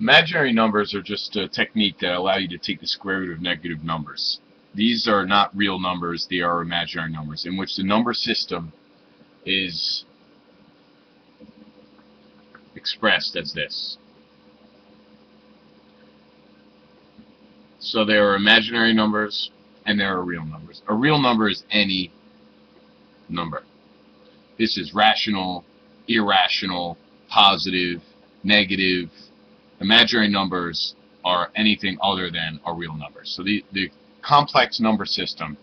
Imaginary numbers are just a technique that allow you to take the square root of negative numbers. These are not real numbers, they are imaginary numbers, in which the number system is expressed as this. So there are imaginary numbers and there are real numbers. A real number is any number. This is rational, irrational, positive, negative. Imaginary numbers are anything other than a real number. So the complex number system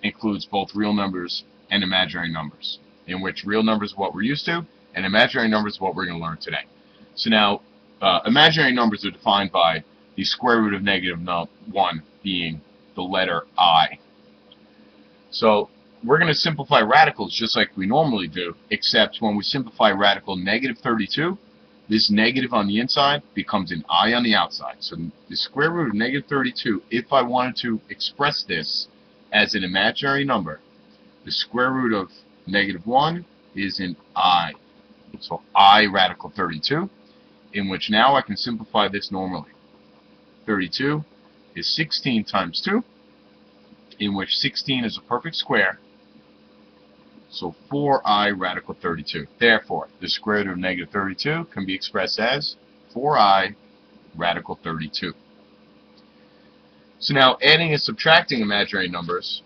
includes both real numbers and imaginary numbers, in which real numbers is what we're used to, and imaginary numbers is what we're going to learn today. So now, imaginary numbers are defined by the square root of negative 1 being the letter I. So we're going to simplify radicals just like we normally do, except when we simplify radical negative 32, this negative on the inside becomes an I on the outside. So the square root of negative 32, if I wanted to express this as an imaginary number, the square root of negative 1 is an I. So I radical 32, in which now I can simplify this normally. 32 is 16 times 2, in which 16 is a perfect square. So 4i radical 32. Therefore, the square root of negative 32 can be expressed as 4i radical 32. So now, adding and subtracting imaginary numbers,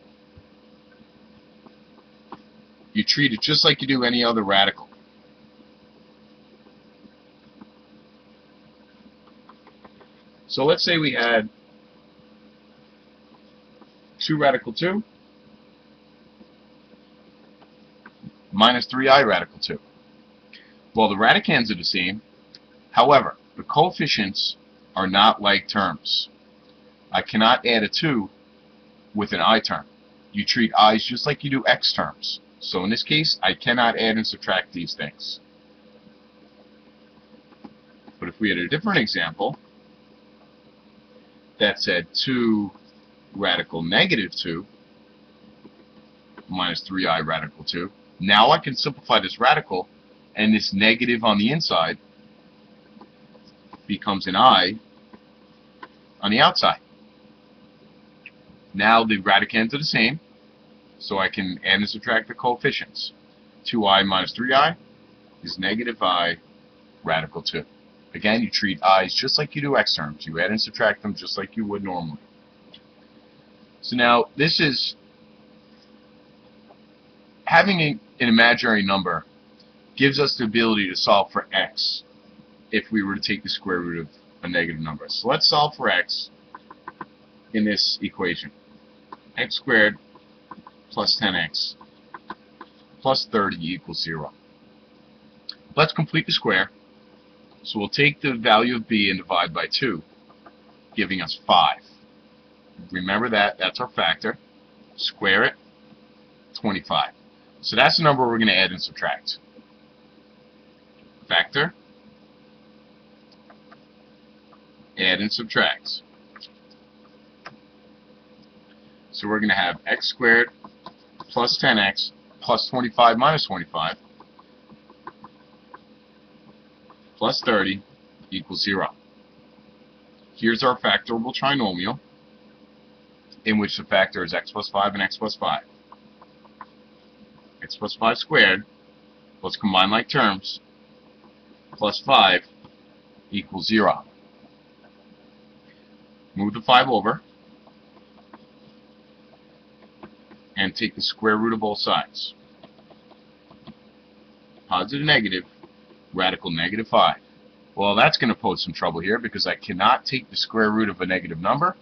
you treat it just like you do any other radical. So let's say we had 2 radical 2 minus 3i radical 2. Well, the radicands are the same. However, the coefficients are not like terms. I cannot add a 2 with an I term. You treat i's just like you do x terms. So in this case, I cannot add and subtract these things. But if we had a different example that said 2 radical negative 2 minus 3i radical 2, now I can simplify this radical, and this negative on the inside becomes an I on the outside. Now the radicands are the same, so I can add and subtract the coefficients. 2i minus 3i is negative I radical 2. Again, you treat i's just like you do x terms. You add and subtract them just like you would normally. So now, this is having an imaginary number gives us the ability to solve for x if we were to take the square root of a negative number. So let's solve for x in this equation. X squared plus 10x plus 30 equals 0. Let's complete the square. So we'll take the value of b and divide by 2, giving us 5. Remember that's our factor. Square it, 25. So that's the number we're going to add and subtract. Factor, add and subtract. So we're going to have x squared plus 10x plus 25 minus 25 plus 30 equals 0. Here's our factorable trinomial, in which the factor is x plus 5 and x plus 5. X plus 5 squared plus combined like terms plus 5 equals 0. Move the 5 over and take the square root of both sides. Positive, negative, radical negative 5. Well, that's going to pose some trouble here because I cannot take the square root of a negative number,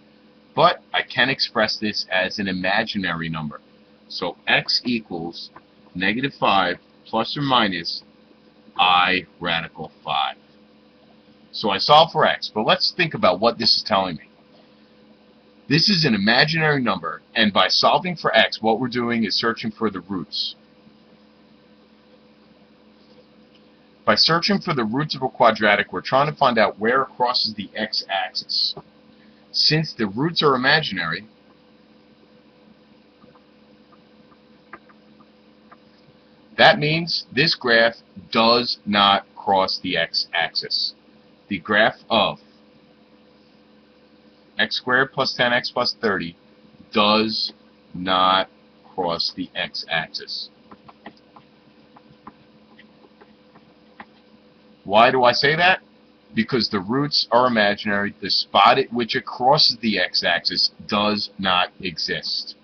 but I can express this as an imaginary number. So x equals negative 5 plus or minus I radical 5. So I solve for x, but let's think about what this is telling me. This is an imaginary number, and by solving for x, what we're doing is searching for the roots. By searching for the roots of a quadratic, we're trying to find out where it crosses the x-axis. Since the roots are imaginary, that means this graph does not cross the x-axis. The graph of x squared plus 10x plus 30 does not cross the x-axis. Why do I say that? Because the roots are imaginary. The spot at which it crosses the x-axis does not exist.